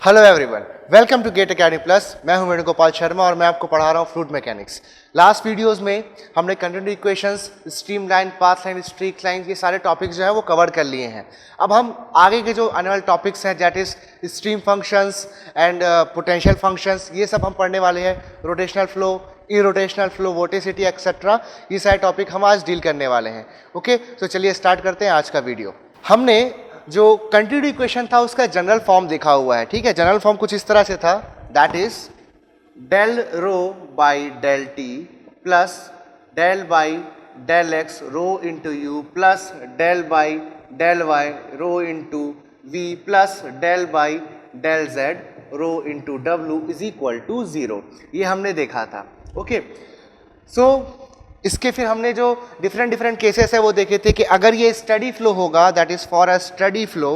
Hello everyone, welcome to GATE academy plus. मैं हूं वेणुगोपाल शर्मा और मैं आपको पढ़ा रहा हूं फ्लूइड मैकेनिक्स। लास्ट वीडियोस में हमने continuity equations, streamline, path line, streak line, ये सारे टॉपिक्स जो है वो कवर कर लिए हैं। अब हम आगे के जो आने वाले टॉपिक्स हैं that is stream functions and potential functions, ये सब हम पढ़ने वाले हैं। Rotational flow, irrotational flow, vorticity etcetera, ये सारे टॉपिक हम आज डील करने वाले हैं। ओके, तो चलिए स्टार्ट करते हैं आज का वीडियो। हमने जो कंटिन्यूटी इक्वेशन था उसका जनरल फॉर्म देखा हुआ है, ठीक है। जनरल फॉर्म कुछ इस तरह से था, that is del rho by del t plus del by del x rho into u plus del by del y rho into v plus del by del z rho into डब्ल्यू is equal to 0। ये हमने देखा था। Okay, सो इसके फिर हमने जो different cases है वो देखे थे कि अगर ये स्टडी फ्लो होगा, that is for a steady flow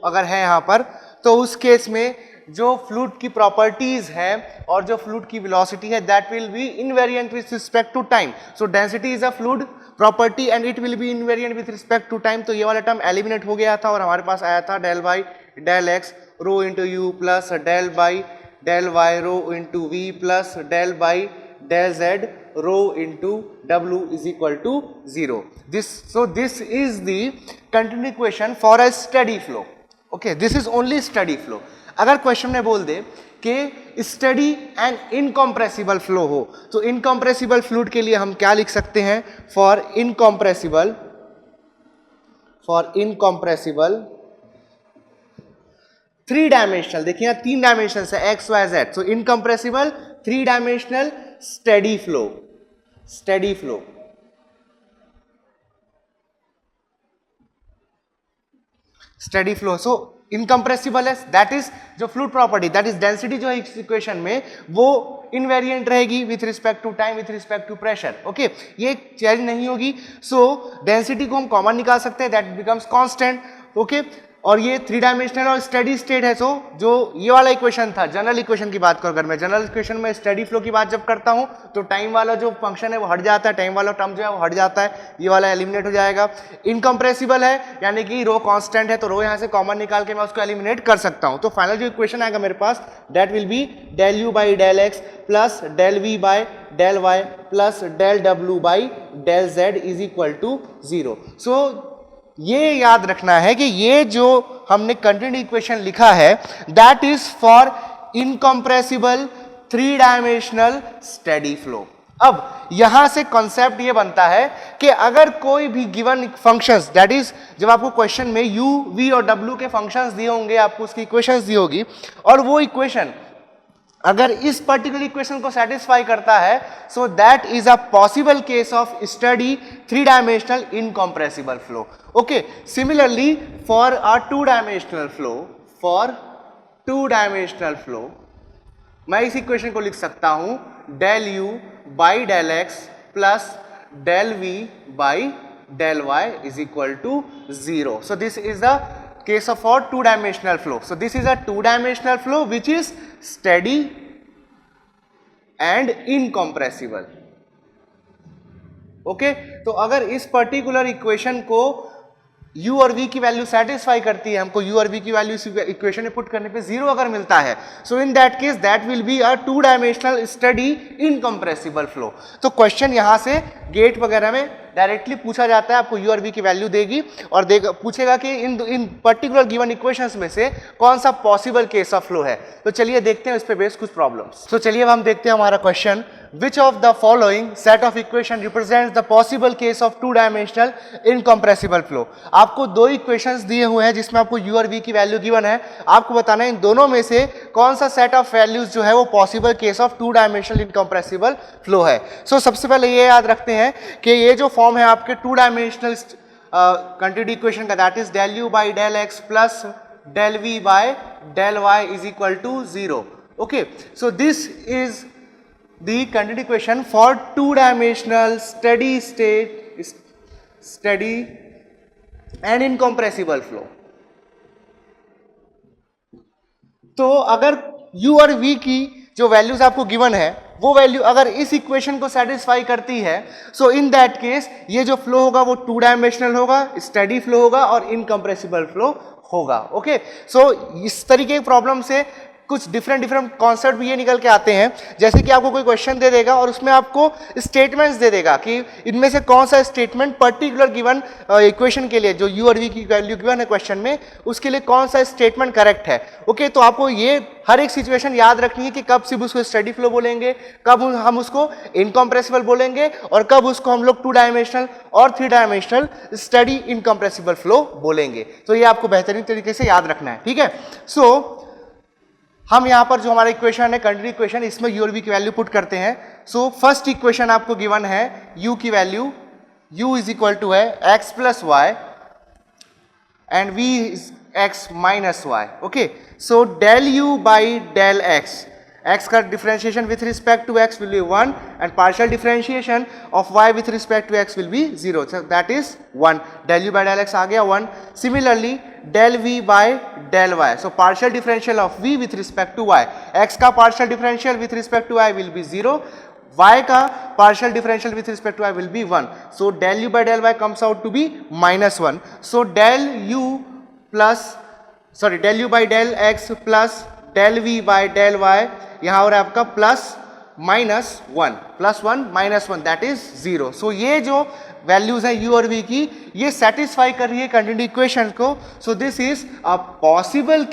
अगर है यहां पर, तो उस केस में जो फ्लूइड की प्रॉपर्टीज है और जो फ्लूइड की वेलोसिटी है that will be invariant with respect to time. So density is a fluid property and it will be invariant with respect to time. तो ये वाला टर्म एलिमिनेट हो गया था और हमारे पास आया था del by del x rho into u plus del by del y rho into v plus del by del z rho into डब्ल्यू is equal to 0। This is the continuity equation for a steady flow. Okay, this is only steady flow. अगर question में बोल दे कि study and incompressible flow हो, तो incompressible fluid के लिए हम क्या लिख सकते हैं? फॉर इनकम्प्रेसिबल 3 डायमेंशनल, देखिए यहाँ 3 डायमेंशन है x y z. So incompressible 3 dimensional steady flow. So incompressible है, दैट इज जो fluid property, that is density जो है इस इक्वेशन में वो इनवेरिएंट रहेगी with respect to time, with respect to pressure. Okay, ये चेंज नहीं होगी। सो डेंसिटी को हम कॉमन निकाल सकते हैं, दैट बिकम्स कांस्टेंट। ओके, और ये 3 डायमेंशनल और स्टेडी स्टेट है। सो जो ये वाला इक्वेशन था, जनरल इक्वेशन की बात करो, अगर मैं जनरल इक्वेशन में स्टेडी फ्लो की बात जब करता हूं तो टाइम वाला जो फंक्शन है वो हट जाता है, टाइम वाला टर्म जो है वो हट जाता है, ये वाला एलिमिनेट हो जाएगा। इनकम्प्रेसिबल है यानी कि रो कांस्टेंट है, तो रो यहां से कॉमन निकाल के मैं उसको एलिमिनेट कर सकता हूं। तो फाइनल जो इक्वेशन आएगा मेरे पास, that will be del u by del x plus del v by del y plus del डब्ल्यू by del z is equal to 0। So ये याद रखना है कि ये जो हमने कंटिन्यूटी इक्वेशन लिखा है that is for incompressible 3 dimensional steady flow. अब यहां से कॉन्सेप्ट ये बनता है कि अगर कोई भी गिवन फंक्शंस, दैट इज जब आपको क्वेश्चन में u, v और w के फंक्शंस दिए होंगे, आपको उसकी इक्वेशंस दी होगी, और वो इक्वेशन अगर इस पर्टिकुलर इक्वेशन को सेटिस्फाई करता है, so that is a possible case of steady 3 dimensional incompressible flow. Okay, similarly for a 2 dimensional flow मैं इस इक्वेशन को लिख सकता हूं del u by del x plus del v by del y is equal to 0। So this is the case of for 2 dimensional flow. So this is a 2 dimensional flow which is steady and incompressible. Okay, तो अगर इस particular equation को u और v की value satisfy करती है, हमको u और v की वैल्यू इस इक्वेशन में पुट करने पे 0 अगर मिलता है, so in that case that will be a 2 dimensional study incompressible flow. तो क्वेश्चन यहां से गेट वगैरह में डायरेक्टली पूछा जाता है, आपको u और v की वैल्यू देगी और पूछेगा कि इन पर्टिकुलर गिवन इक्वेशंस में से कौन सा पॉसिबल केस ऑफ फ्लो है। तो चलिए देखते हैं इस पे बेस्ड कुछ प्रॉब्लम्स। तो चलिए अब हम देखते हैं हमारा question, which of the following set of equation represents the possible case of 2 dimensional incompressible flow. आपको 2 इक्वेशंस दिए हुए हैं जिसमें आपको u और v की वैल्यू गिवन है, आपको बताना है इन दोनों में से कौन सा सेट ऑफ वैल्यूज जो है वो possible case of 2 dimensional incompressible flow है। सो सबसे पहले ये याद रखते हैं कि ये जो फॉर्म है आपके 2 डायमेंशनल कंटिन्यूटी इक्वेशन का, that is del u by del x plus del v by del y is equal to 0। Okay, so this is the continuity equation for 2 dimensional steady and incompressible flow। तो अगर u और v की जो values आपको given है वो value अगर इस इक्वेशन को सेटिस्फाई करती है, सो इन दैट केस ये जो फ्लो होगा वो 2 डायमेंशनल होगा, स्टेडी फ्लो होगा और इनकम्प्रेसिबल फ्लो होगा। ओके, सो इस तरीके की प्रॉब्लम से कुछ डिफरेंट कॉन्सेप्ट भी ये निकल के आते हैं, जैसे कि आपको कोई क्वेश्चन दे देगा और उसमें आपको स्टेटमेंट्स दे देगा कि इनमें से कौन सा स्टेटमेंट पर्टिकुलर गिवन इक्वेशन के लिए जो u और v की वैल्यू गिवन है क्वेश्चन में, उसके लिए कौन सा स्टेटमेंट करेक्ट है। ओके, तो आपको ये हर एक सिचुएशन याद रखनी है कि कब सिर्फ उसको स्टेडी फ्लो बोलेंगे, कब हम उसको इनकम्प्रेसिबल बोलेंगे और कब उसको हम लोग 2 डायमेंशनल और 3 डायमेंशनल स्टेडी इनकम्प्रेसिबल फ्लो बोलेंगे। तो ये आपको बेहतरीन तरीके से याद रखना है, ठीक है। सो हम यहां पर जो हमारा इक्वेशन है कंटिन्यू इक्वेशन, इसमें u और v की वैल्यू पुट करते हैं। सो फर्स्ट इक्वेशन आपको गिवन है u की value, u is equal to है x plus y and v is x minus y. Okay, so del u by del x, x का differentiation with respect to x will be 1 and partial differentiation of y with respect to x will be 0, so that is 1। Del u by del x आ गया 1। Similarly del v by del y, so partial differential of v with respect to y, x का partial differential with respect to y will be 0, y का partial differential with respect to y will be 1, so del u by del y comes out to be -1। So del u plus del u by del x plus del v by del y, यहां और आपका plus -1 -1 that is 0। So ये जो values है u और v की, ये satisfy कर रही है कंटिन्यू इक्वेशन को। So this is a possible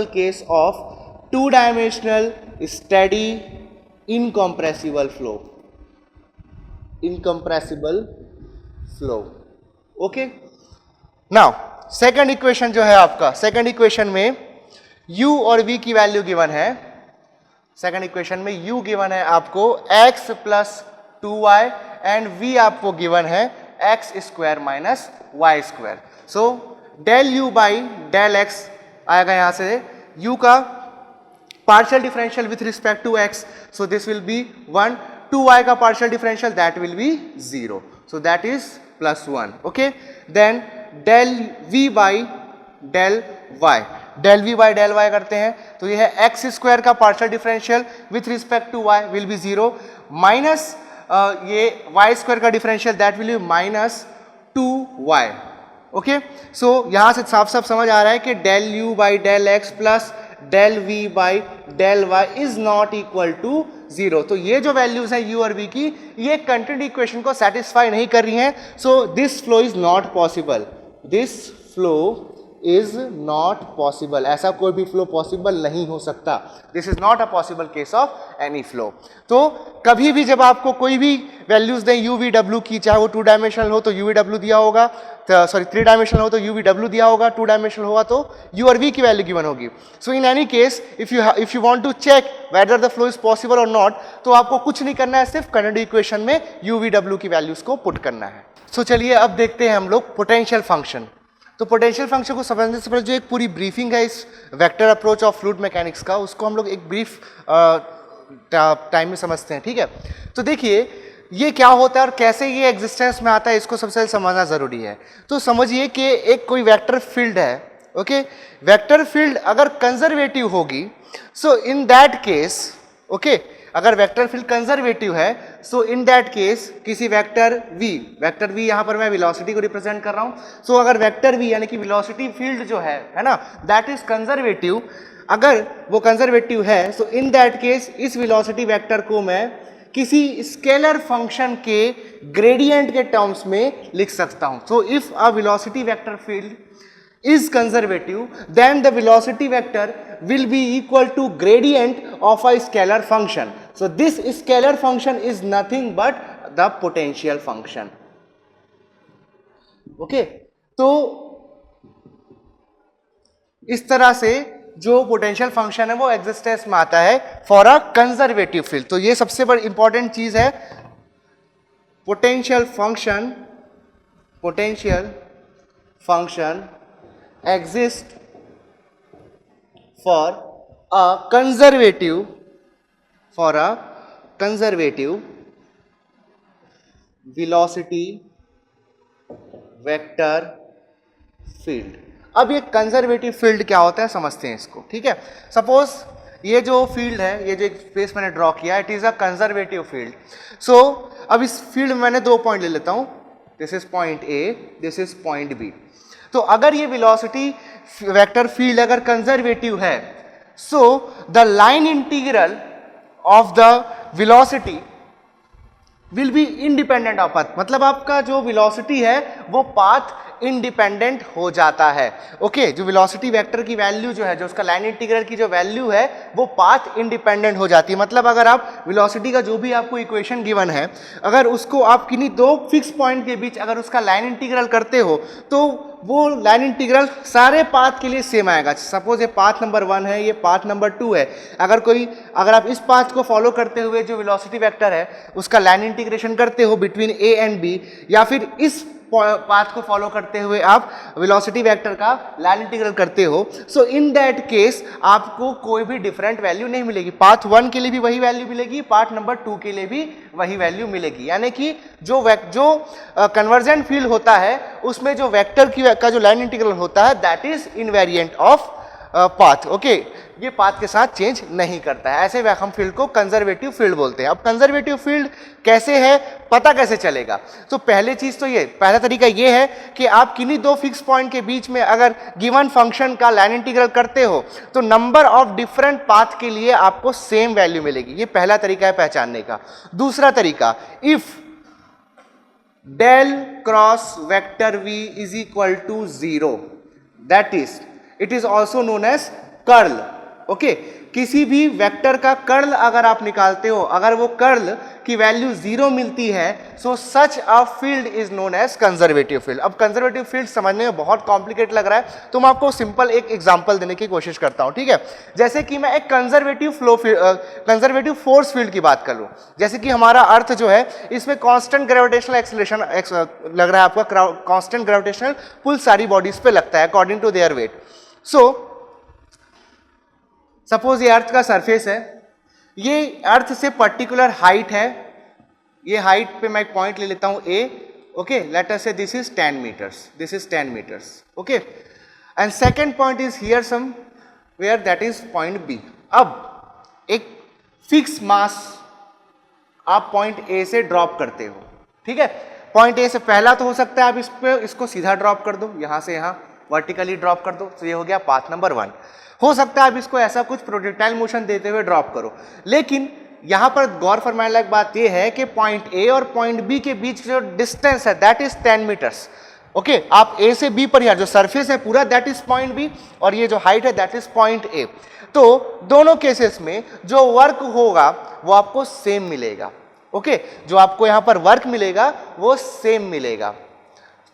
case of 2 dimensional steady incompressible flow. Okay, now second equation जो है आपका, सेकंड इक्वेशन में u और v की वैल्यू गिवन है। सेकंड इक्वेशन में u गिवन है आपको x plus 2y and v आपको गिवन है x square minus y square. So del u by del x आएगा यहां से u का partial differential with respect to x, so this will be 1, 2y का partial differential that will be 0, so that is +1। Okay, then del v by del y, del v by del y करते हैं तो ये है x square का partial differential with respect to y will be 0 minus ये y square का differential that will be -2y। Okay, so यहां से साफ साफ समझ आ रहा है कि del u by del x plus del v by del y is not equal to 0। तो ये जो वैल्यूज हैं u और v की, ये कंटिन्यू इक्वेशन को सेटिस्फाई नहीं कर रही हैं। So this flow is not possible, this flow is not possible, ऐसा कोई भी फ्लो पॉसिबल नहीं हो सकता। This is not a possible case of any flow. तो कभी भी जब आपको कोई भी वैल्यूज दें u v w की, चाहे वो 2 डायमेंशनल हो तो u v w दिया होगा, 3 डायमेंशनल हो तो u v w दिया होगा, 2 डायमेंशनल होगा तो u और v की वैल्यू गिवन होगी। So in any case if you want to check whether the flow is possible और नॉट, तो आपको कुछ नहीं करना है, सिर्फ कंटिन्यू इक्वेशन में u v w की वैल्यूज को पुट करना है। सो चलिए अब देखते हैं हम लोग पोटेंशियल फंक्शन। तो पोटेंशियल फंक्शन को समझने से पहले जो एक पूरी ब्रीफिंग है इस vector approach of fluid mechanics का, उसको हम लोग एक ब्रीफ टाइम में समझते हैं, ठीक है। तो देखिए ये क्या होता है और कैसे ये एग्जिस्टेंस में आता है, इसको सबसे पहले समझना जरूरी है। तो समझिए कि एक कोई वेक्टर फील्ड है, ओके, वेक्टर फील्ड अगर कंजर्वेटिव होगी, so in that case, okay, अगर वेक्टर फील्ड कंजर्वेटिव है, सो इन दैट केस किसी वेक्टर v यहां पर मैं वेलोसिटी को रिप्रेजेंट कर रहा हूं, सो अगर वेक्टर v यानी कि वेलोसिटी फील्ड जो है ना, दैट इज कंजर्वेटिव, अगर वो कंजर्वेटिव है, सो इन दैट केस इस वेलोसिटी वेक्टर को मैं किसी स्केलर फंक्शन के ग्रेडियंट के टर्म्स में लिख सकता हूं। सो if a velocity vector field is conservative, then the velocity vector will be equal to gradient of a scalar function. So this scalar function is nothing but the potential function. Okay, तो इस तरह से जो potential function है वो existence में आता है फॉर अ कंजर्वेटिव फील्ड। तो ये सबसे बड़ी इंपॉर्टेंट चीज है, potential function exist for a conservative velocity vector field। अब ये कंजर्वेटिव फील्ड क्या होता है समझते हैं इसको, ठीक है। सपोज ये जो फील्ड है, ये जो एक स्पेस मैंने ड्रॉ किया, it is a conservative field. So अब इस फील्ड में मैंने 2 पॉइंट ले लेता हूं. This is point A, this is point B. तो अगर ये वेलोसिटी वेक्टर फील्ड अगर कंजर्वेटिव है, so the line integral of the velocity will be independent of path. मतलब आपका जो वेलोसिटी है वो पाथ इंडिपेंडेंट हो जाता है. ओके, जो वेलोसिटी वेक्टर की वैल्यू जो है, जो उसका लाइन इंटीग्रल की जो वैल्यू है वो पाथ इंडिपेंडेंट हो जाती है. मतलब अगर आप वेलोसिटी का जो भी आपको इक्वेशन गिवन है, अगर उसको आप किन्हीं 2 फिक्स पॉइंट के बीच अगर उसका लाइन इंटीग्रल करते हो तो वो लाइन इंटीग्रल सारे पाथ के लिए सेम आएगा. सपोज ये पाथ नंबर 1 है, ये पाथ नंबर 2 है. अगर आप इस पाथ को फॉलो करते हुए जो वेलोसिटी वेक्टर है उसका लाइन इंटीग्रेशन करते हो बिटवीन ए एंड बी, या फिर इस पाथ को फॉलो करते हुए आप वेलोसिटी वेक्टर का लाइन इंटीग्रल करते हो, सो इन दैट केस आपको कोई भी डिफरेंट वैल्यू नहीं मिलेगी. पाथ 1 के लिए भी वही वैल्यू मिलेगी, पाथ नंबर 2 के लिए भी वही वैल्यू मिलेगी. यानी कि जो कन्वर्जेंट फील्ड होता है उसमें जो वेक्टर का जो लाइन इंटीग्रल होता है that is invariant of path. Okay, ये पाथ के साथ चेंज नहीं करता है. ऐसे हम फील्ड को कंजर्वेटिव फील्ड बोलते हैं. अब कंजर्वेटिव फील्ड कैसे है, पता कैसे चलेगा? तो पहले चीज तो ये, पहला तरीका ये है कि आप किन्हीं 2 फिक्स पॉइंट के बीच में अगर गिवन फंक्शन का लाइन इंटीग्रल करते हो तो नंबर ऑफ डिफरेंट पाथ के लिए आपको सेम वैल्यू मिलेगी. ये पहला तरीका है पहचानने का. दूसरा तरीका, if del cross vector v is equal to 0, that is it is also known as curl. Okay, किसी भी वेक्टर का कर्ल अगर आप निकालते हो, अगर वो कर्ल की वैल्यू 0 मिलती है, so such a field is known as conservative field. अब कंजर्वेटिव फील्ड समझने में बहुत कॉम्प्लिकेट लग रहा है तो मैं आपको सिंपल एक एग्जांपल देने की कोशिश करता हूं. ठीक है, जैसे कि मैं एक कंजर्वेटिव फोर्स फील्ड की बात कर लूं. जैसे कि हमारा अर्थ जो है इसमें कांस्टेंट ग्रेविटेशनल एक्सेलरेशन लग रहा है आपका, कांस्टेंट ग्रेविटेशनल पुल सारी बॉडीज पे लगता है according to their weight. So suppose ये अर्थ का सरफेस है, ये अर्थ से पर्टिकुलर हाइट है. ये हाइट पे मैं एक पॉइंट ले लेता हूं ए. Okay, let us say this is 10 metres, this is 10 metres. Okay, and second point is here somewhere, that is point B. अब एक फिक्स मास आप पॉइंट ए से ड्रॉप करते हो. ठीक है, पॉइंट ए से पहला तो हो सकता है आप इसको सीधा ड्रॉप कर दो, यहां से यहां वर्टिकली ड्रॉप कर दो, तो ये हो गया पाथ नंबर 1. हो सकता है आप इसको ऐसा कुछ प्रोजेक्टाइल मोशन देते हुए ड्रॉप करो. लेकिन यहां पर गौर फरमाने लायक बात यह है कि पॉइंट ए और पॉइंट बी के बीच जो डिस्टेंस है दैट इज 10 मीटर्स. ओके, आप ए से बी पर यार जो सरफेस है पूरा दैट इज पॉइंट बी, और ये जो हाइट है दैट इज पॉइंट ए. तो दोनों केसेस में जो वर्क होगा वो आपको सेम मिलेगा. ओके, जो आपको यहां पर वर्क मिलेगा वो सेम मिलेगा.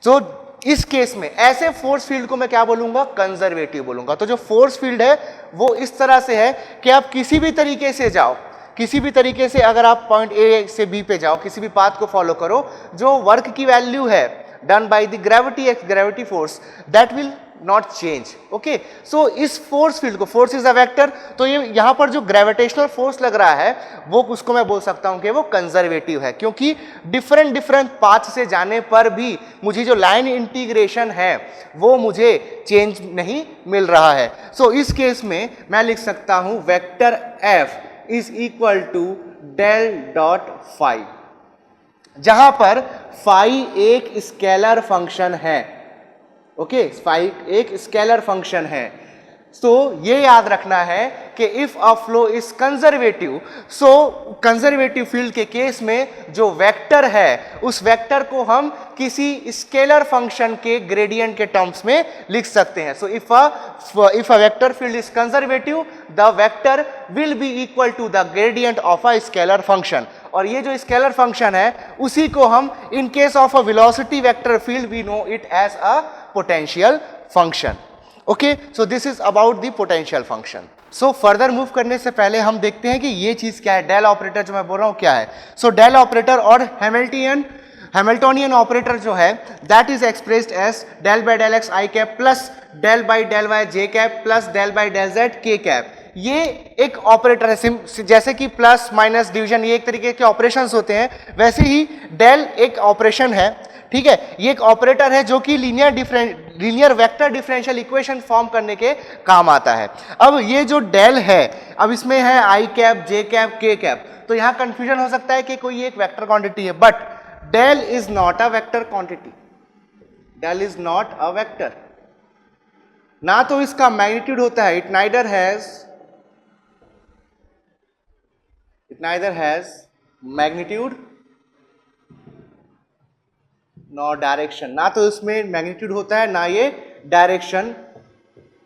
तो इस केस में ऐसे फोर्स फील्ड को मैं क्या बोलूंगा, कंजर्वेटिव बोलूंगा. तो जो फोर्स फील्ड है वो इस तरह से है कि आप किसी भी तरीके से जाओ, किसी भी तरीके से अगर आप पॉइंट ए से बी पे जाओ, किसी भी पाथ को फॉलो करो, जो वर्क की वैल्यू है done by the gravity force that will not change. Okay, so इस फोर्स फील्ड को, फोर्स इज अ वेक्टर, तो ये यहां पर जो ग्रेविटेशनल फोर्स लग रहा है वो उसको मैं बोल सकता हूं कि वो कंजर्वेटिव है, क्योंकि डिफरेंट पाथ से जाने पर भी मुझे जो लाइन इंटीग्रेशन है वो मुझे चेंज नहीं मिल रहा है. सो इस केस में मैं लिख सकता हूं vector F is equal to del dot phi, जहां पर फाई एक स्केलर फंक्शन है. ओके, फाई एक स्केलर फंक्शन है. तो ये याद रखना है कि if a flow is conservative, so conservative field के केस में जो वेक्टर है उस वेक्टर को हम किसी स्केलर फंक्शन के ग्रेडियंट के टर्म्स में लिख सकते हैं. So if a vector field is conservative, the vector will be equal to the gradient of a scalar function. और ये जो स्केलर फंक्शन है उसी को हम in case of a velocity vector field we know it as a potential function. Okay, so this is about the potential function. So further move करने से पहले हम देखते हैं कि ये चीज क्या है, डेल ऑपरेटर जो मैं बोल रहा हूं क्या है. सो डेल ऑपरेटर और हैमिल्टोनियन ऑपरेटर जो है that is expressed as del by del x i cap plus del by del y j cap plus del by del z k cap. ये एक ऑपरेटर है, जैसे कि प्लस माइनस डिवीजन ये एक तरीके के ऑपरेशंस होते हैं, वैसे ही डेल एक ऑपरेशन है. ठीक है, ये एक ऑपरेटर है जो कि linear vector differential equation form करने के काम आता है। अब ये जो डेल है, अब इसमें है i cap, j cap, k cap, तो यहां कंफ्यूजन हो सकता है कि कोई एक वेक्टर क्वांटिटी है, but del is not a vector quantity, del is not a vector. ना तो इसका मैग्नीट्यूड होता है, it neither has magnitude nor direction, ना तो इसमें मैग्नीट्यूड होता है, ना ये डायरेक्शन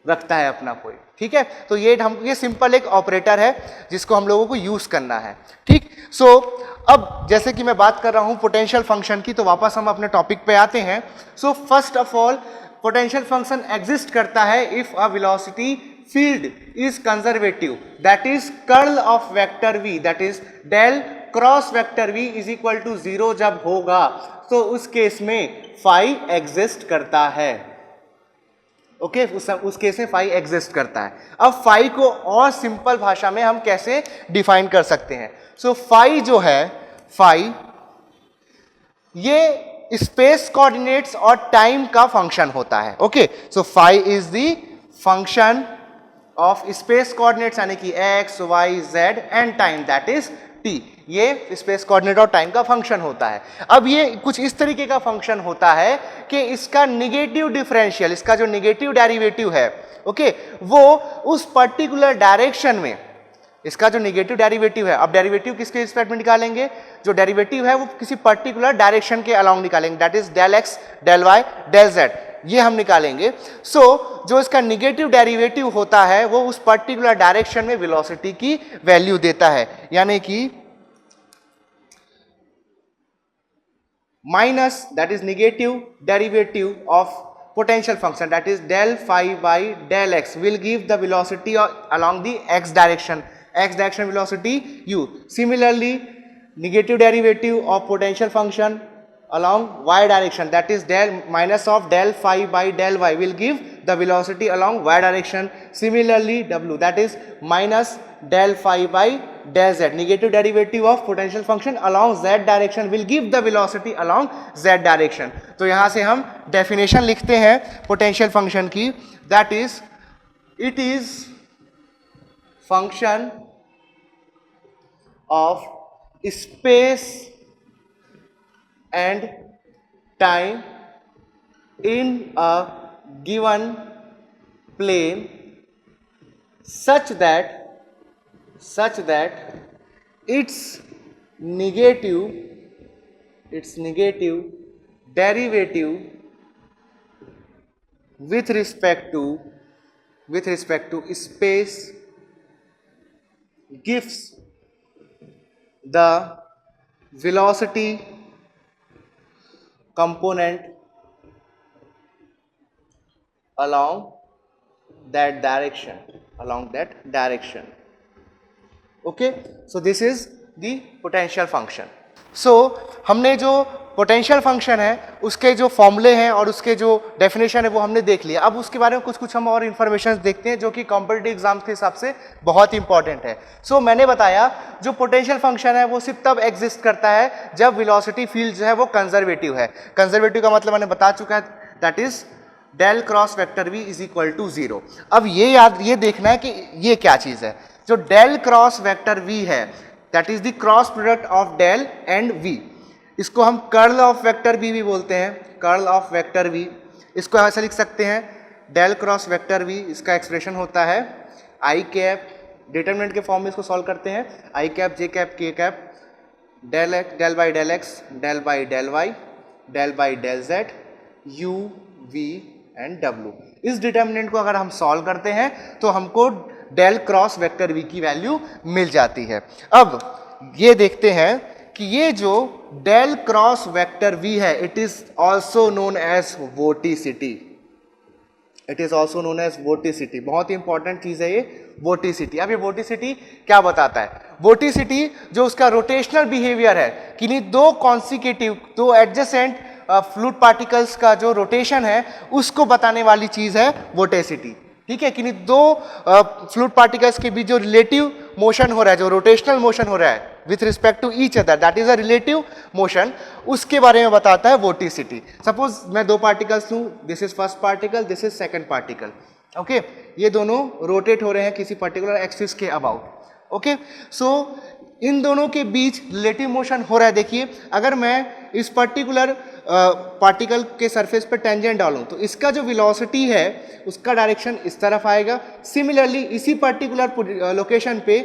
रखता है अपना कोई, ठीक है। तो ये सिंपल एक ऑपरेटर है जिसको हम लोगों को यूज करना है, ठीक। सो अब जैसे कि मैं बात कर रहा हूं पोटेंशियल फंक्शन की, तो वापस हम अपने टॉपिक पे आते हैं। So first of all potential function exist करता है if a velocity field is conservative, that is curl of vector v, that is del cross vector v is equal to 0 जब होगा, तो उस केस में फाई एग्जिस्ट करता है। Okay, उस केस में फाई एग्जिस्ट करता है। अब फाई को और सिंपल भाषा में हम कैसे डिफाइन कर सकते हैं? सो फाई जो है, फाई ये स्पेस कोऑर्डिनेट्स और टाइम का फंक्शन होता है। Okay, so phi is the function of space coordinates यानी कि x y z and time that is t, ये स्पेस कोऑर्डिनेट और टाइम का फंक्शन होता है। अब ये कुछ इस तरीके का फंक्शन होता है कि इसका निगेटिव डिफरेंशियल, इसका जो निगेटिव डेरिवेटिव है, ओके, वो उस पर्टिकुलर डायरेक्शन में, इसका जो निगेटिव डेरिवेटिव है, अब डेरिवेटिव किसके रिस्पेक्ट में निकालेंगे? जो डेरिवेटिव है वो किसी पर्टिकुलर डायरेक्शन के अलोंग निकालेंगे, that is del x, del y, del z, ये हम निकालेंगे। सो जो इसका निगेटिव डेरिवेटिव होता है वो उस पर्टिकुलर डायरेक्शन में वेलोसिटी की वैल्यू देता है, यानी कि minus, that is negative derivative of potential function, that is del phi by del x will give the velocity along the x direction velocity u. Similarly, negative derivative of potential function along y direction, that is del minus of del phi by del y will give the velocity along y direction. Similarly, w, that is minus del phi by del z, negative derivative of potential function along z direction will give the velocity along z direction. तो यहां से हम definition लिखते हैं potential function की, that is it is function of space and time in a given plane such that its negative derivative with respect to space gives the velocity component along that direction. Okay, so this is the potential function. So हमने जो potential function है उसके जो फॉर्मूले हैं और उसके जो डेफिनेशन है वो हमने देख लिया। अब उसके बारे में कुछ हम और इन्फॉर्मेशन देखते हैं जो कि कॉम्पिटिटिव एग्जाम्स के हिसाब से बहुत इंपॉर्टेंट है। सो मैंने बताया जो पोटेंशियल फंक्शन है वो सिर्फ तब एग्जिस्ट करता है जब वेलोसिटी फील्ड जो है वो कंजर्वेटिव है। कंजर्वेटिव का मतलब मैंने बता चुका है, that is del cross vector v is equal to 0। अब ये देखना है कि ये क्या चीज है। जो डेल क्रॉस वेक्टर v है that is the cross product of del and v, इसको हम कर्ल ऑफ वेक्टर v भी बोलते हैं, कर्ल ऑफ वेक्टर v। इसको ऐसे लिख सकते हैं डेल क्रॉस वेक्टर v, इसका एक्सप्रेशन होता है आई कैप, डिटरमिनेंट के फॉर्म में इसको सॉल्व करते हैं, i cap j cap k cap del by del x del by del y del by del z u v and w। इस determinant को अगर हम सॉल्व करते हैं तो हमको डेल क्रॉस वेक्टर v की वैल्यू मिल जाती है। अब ये देखते हैं कि ये जो डेल क्रॉस वेक्टर v है it is also known as vorticity, it is also known as vorticity. बहुत ही इंपॉर्टेंट चीज है ये वोटिसिटी। अब ये वोटिसिटी क्या बताता है? वोटिसिटी जो उसका रोटेशनल बिहेवियर है, किन्हीं दो एडजेसेंट फ्लूइड पार्टिकल्स का जो रोटेशन है उसको बताने वाली चीज है वोटिसिटी। ठीक है, किन्हीं दो फ्लूइड पार्टिकल्स के बीच जो रिलेटिव मोशन हो रहा है, जो रोटेशनल मोशन हो रहा है, with respect to each other, that is a relative motion, उसके बारे में बताता है वोटिसिटी। सपोज मैं दो पार्टिकल्स लूं, this is first particle, this is second particle, okay, ये दोनों रोटेट हो रहे हैं किसी पर्टिकुलर एक्सिस के अबाउट, ओके। सो इन दोनों के बीच रिलेटिव मोशन हो रहा है। देखिए अगर मैं इस पर्टिकुलर पार्टिकल के सरफेस पर टेंजेंट डालूं तो इसका जो वेलोसिटी है उसका डायरेक्शन इस तरफ आएगा। सिमिलरली इसी पर्टिकुलर लोकेशन पे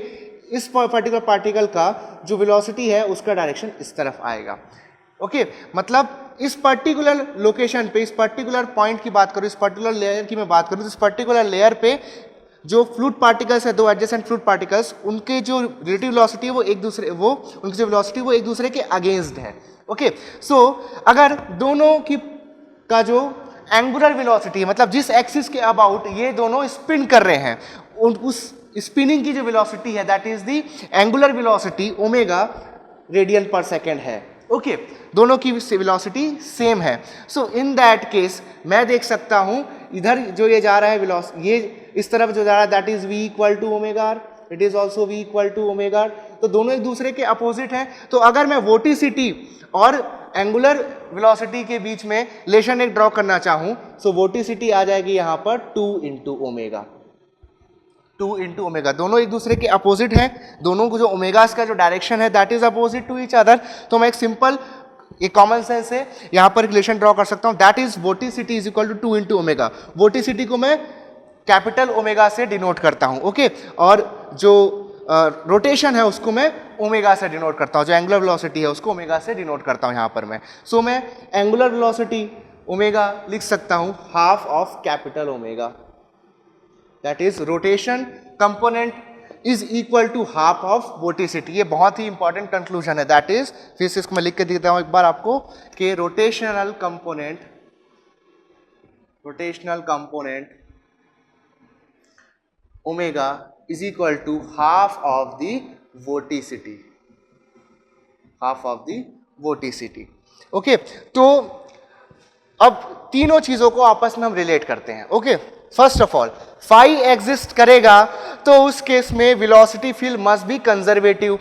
इस पर्टिकुलर पार्टिकल का जो वेलोसिटी है उसका डायरेक्शन इस तरफ आएगा, ओके। मतलब इस पर्टिकुलर लोकेशन पे, इस पर्टिकुलर पॉइंट की बात करूं, इस पर्टिकुलर लेयर की मैं बात करूं तो इस पर्टिकुलर लेयर पे जो फ्लूइड पार्टिकल्स है, दो एडजेसेंट फ्लूइड पार्टिकल्स, उनके जो रिलेटिव वेलोसिटी है वो एक दूसरे उनकी जो वेलोसिटी वो एक दूसरे के अगेंस्ट है, ओके। सो अगर दोनों की का जो एंगुलर वेलोसिटी है, मतलब जिस एक्सिस के अबाउट ये दोनों स्पिन कर रहे हैं, उस स्पिनिंग की जो वेलोसिटी है that is the angular velocity omega radian पर सेकेंड है, ओके। दोनों की वेलोसिटी सेम है। सो इन दैट केस मैं देख सकता हूं इधर जो ये जा रहा है वेलोसिटी, ये इस तरफ जो जा रहा है that is v equal to omega r, it is also v equal to omega r, तो दोनों एक दूसरे के अपोजिट हैं। तो अगर मैं वोटिसिटी और एंगुलर वेलोसिटी के बीच में रिलेशन एक ड्रॉ करना चाहूं, सो वोटिसिटी आ जाएगी यहां पर 2 इंटू ओमेगा, 2 इंटू ओमेगा, दोनों एक दूसरे के अपोजिट हैं, दोनों को जो ओमेगास का जो डायरेक्शन है that is opposite to each other. तो मैं एक सिंपल एक कॉमन सेंस से यहां पर रिलेशन ड्रॉ कर सकता हूं, that is vorticity is equal to 2 into omega. Vorticity को मैं कैपिटल ओमेगा से डिनोट करता हूं, ओके, और जो रोटेशन है उसको मैं ओमेगा से डिनोट करता हूं, जो एंगुलर वेलोसिटी है उसको ओमेगा से डिनोट करता हूं यहां पर मैं। सो मैं एंगुलर वेलोसिटी ओमेगा लिख सकता हूं half of capital omega, that is rotation component is equal to half of vorticity. ये बहुत ही इंपॉर्टेंट कंक्लूजन है, दैट इज, फिर से इसको मैं लिख के देता हूं एक बार आपको, कि rotational component omega is equal to half of the vorticity, okay. तो अब तीनों चीजों को आपस में हम रिलेट करते हैं, okay. First of all phi exist करेगा तो उस केस में velocity field must be conservative,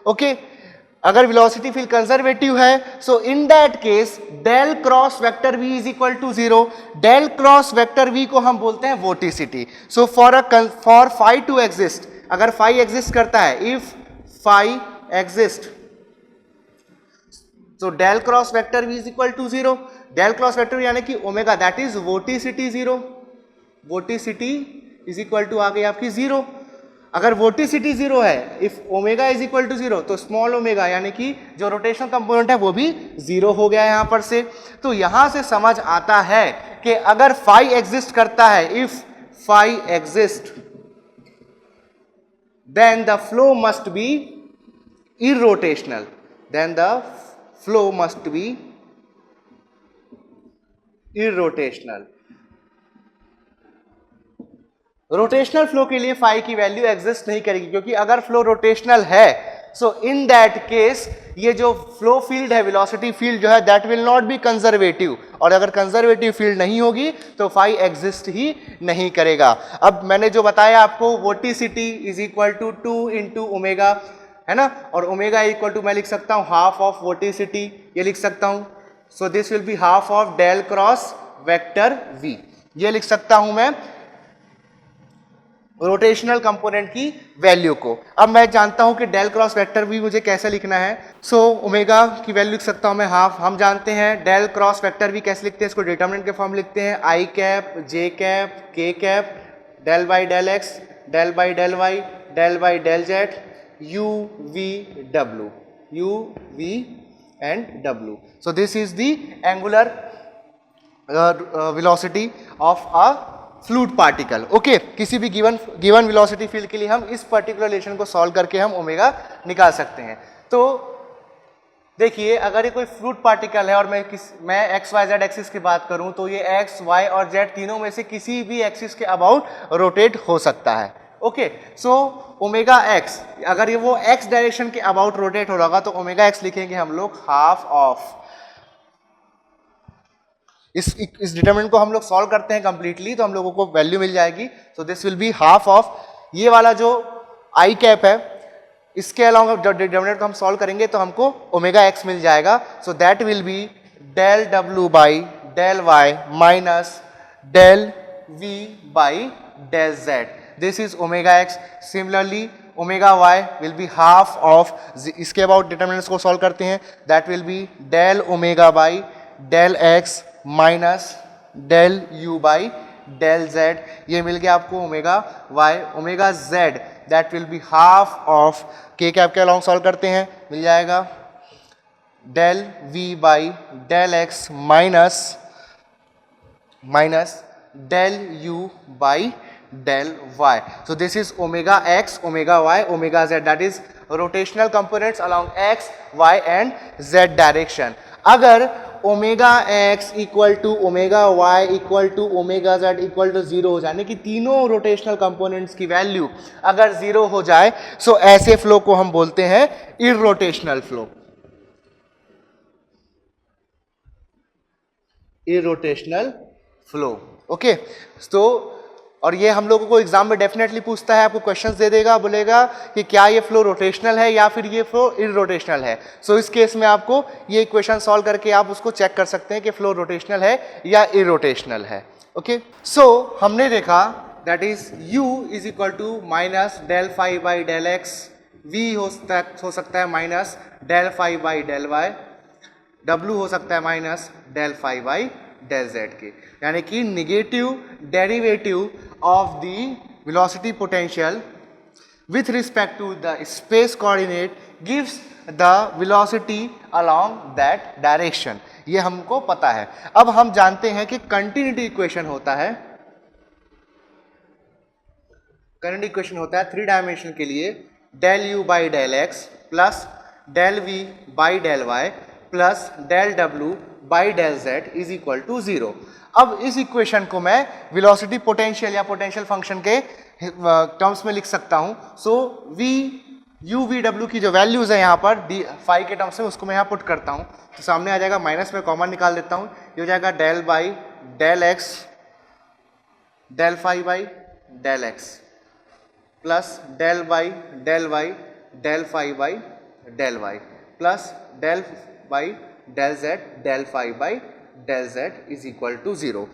okay. अगर वेलोसिटी फील्ड कंजर्वेटिव है so in that case del cross vector v is equal to 0, del cross vector v को हम बोलते हैं vorticity. So for phi to exist, अगर phi exist करता है, if phi exist, so del cross vector v is equal to 0, del cross vector यानी कि omega that is vorticity 0, vorticity is equal to आ गई आपकी 0। अगर वोटिसिटी 0 है, if omega is equal to 0, तो स्मॉल ओमेगा यानी कि जो रोटेशनल कंपोनेंट है वो भी 0 हो गया यहां पर से। तो यहां से समझ आता है कि अगर फाई एग्जिस्ट करता है, if phi exist then the flow must be irrotational, then the flow must be irrotational। Rotational flow के लिए फाई की वैल्यू एग्जिस्ट नहीं करेगी, क्योंकि अगर फ्लो रोटेशनल है सो इन दैट केस ये जो फ्लो फील्ड है, वेलोसिटी फील्ड जो है, that will not be conservative, और अगर कंजर्वेटिव फील्ड नहीं होगी तो फाई एग्जिस्ट ही नहीं करेगा। अब मैंने जो बताया आपको, vorticity is equal to 2 into omega, है ना, और ओमेगा इक्वल टू मैं लिख सकता हूं हाफ ऑफ वोटिसिटी, ये लिख सकता हूं। So this will be half of del cross vector v, ये लिख सकता हूं मैं रोटेशनल कंपोनेंट की वैल्यू को। अब मैं जानता हूं कि डेल क्रॉस वेक्टर v मुझे कैसे लिखना है। सो ओमेगा की वैल्यू लिख सकता हूं मैं हाफ। हम जानते हैं डेल क्रॉस वेक्टर v कैसे लिखते हैं, इसको डिटर्मिनेंट के फॉर्म लिखते हैं, i cap, j cap, k cap, del by del x, del by del y, del by del z, u v w, u v and w। so this is the angular velocity of a fluid particle, okay। किसी भी given velocity field के लिए हम इस particular relation को solve करके हम omega निकाल सकते हैं। तो देखिए अगर ये कोई फ्लूइड पार्टिकल है और मैं एक्स वाई जेड एक्सिस की बात करूं तो ये एक्स वाई और जेड तीनों में से किसी भी एक्सिस के अबाउट रोटेट हो सकता है, ओके। सो ओमेगा एक्स, अगर ये वो एक्स डायरेक्शन के अबाउट रोटेट हो रहा होगा तो ओमेगा एक्स लिखेंगे हम लोग हाफ ऑफ, इस डिटरमिनेंट को हम लोग सॉल्व करते हैं कंप्लीटली तो हम लोगों को वैल्यू मिल जाएगी। सो this will be half of, ये वाला जो आई कैप है इसके अलावा जब डिटर्मिनेंट को हम सॉल्व करेंगे तो हमको ओमेगा एक्स मिल जाएगा. So that will be del डब्ल्यू by del y minus del v by del z. This is omega x. Similarly omega y will be half of, इसके अबाउट डिटर्मिनेंट्स को सॉल्व करते हैं. That will be del omega by del x minus del u by del z. ये मिल गया आपको omega y. Omega z that will be half of k cap के along solve करते हैं, मिल जाएगा del v by del x minus del u by del y. So this is omega x, omega y, omega z, that is rotational components along x, y and z direction. अगर omega x equal to omega y equal to omega z equal to 0 हो जाए कि तीनों rotational components की value अगर 0 हो जाए, सो ऐसे फ्लो को हम बोलते हैं इररोटेशनल फ्लो. इररोटेशनल फ्लो. ओके, तो और ये हम लोगों को एग्जाम में डेफिनेटली पूछता है, आपको क्वेश्चंस दे देगा, बोलेगा कि क्या ये फ्लो रोटेशनल है या फिर ये फ्लो इररोटेशनल है. सो इस केस में आपको ये इक्वेशन सॉल्व करके आप उसको चेक कर सकते हैं कि फ्लो रोटेशनल है या इररोटेशनल है. ओके, सो हमने देखा that is u is equal to minus del phi by del x, v हो सकता है minus del phi by del y, w हो सकता है minus del phi by del z के. यानी कि negative derivative of the velocity potential with respect to the space coordinate gives the velocity along that direction. ये हमको पता है. अब हम जानते हैं कि कंटिन्यूटी इक्वेशन होता है, कंटिन्यूटी इक्वेशन होता है 3 डायमेंशन के लिए del u by del x plus del v by del y plus del डब्ल्यू by del z is equal to 0. अब इस इक्वेशन को मैं वेलोसिटी पोटेंशियल या पोटेंशियल फंक्शन के टर्म्स में लिख सकता हूं. सो वी यू वी डब्ल्यू की जो वैल्यूज है यहाँ पर डी फाई के टर्म्स में, उसको मैं यहाँ पुट करता हूँ तो सामने आ जाएगा, माइनस में कॉमन निकाल देता हूँ, ये हो जाएगा del by del x del phi by del x plus del by del y del phi by del y plus del by del z del phi by del z is equal to 0.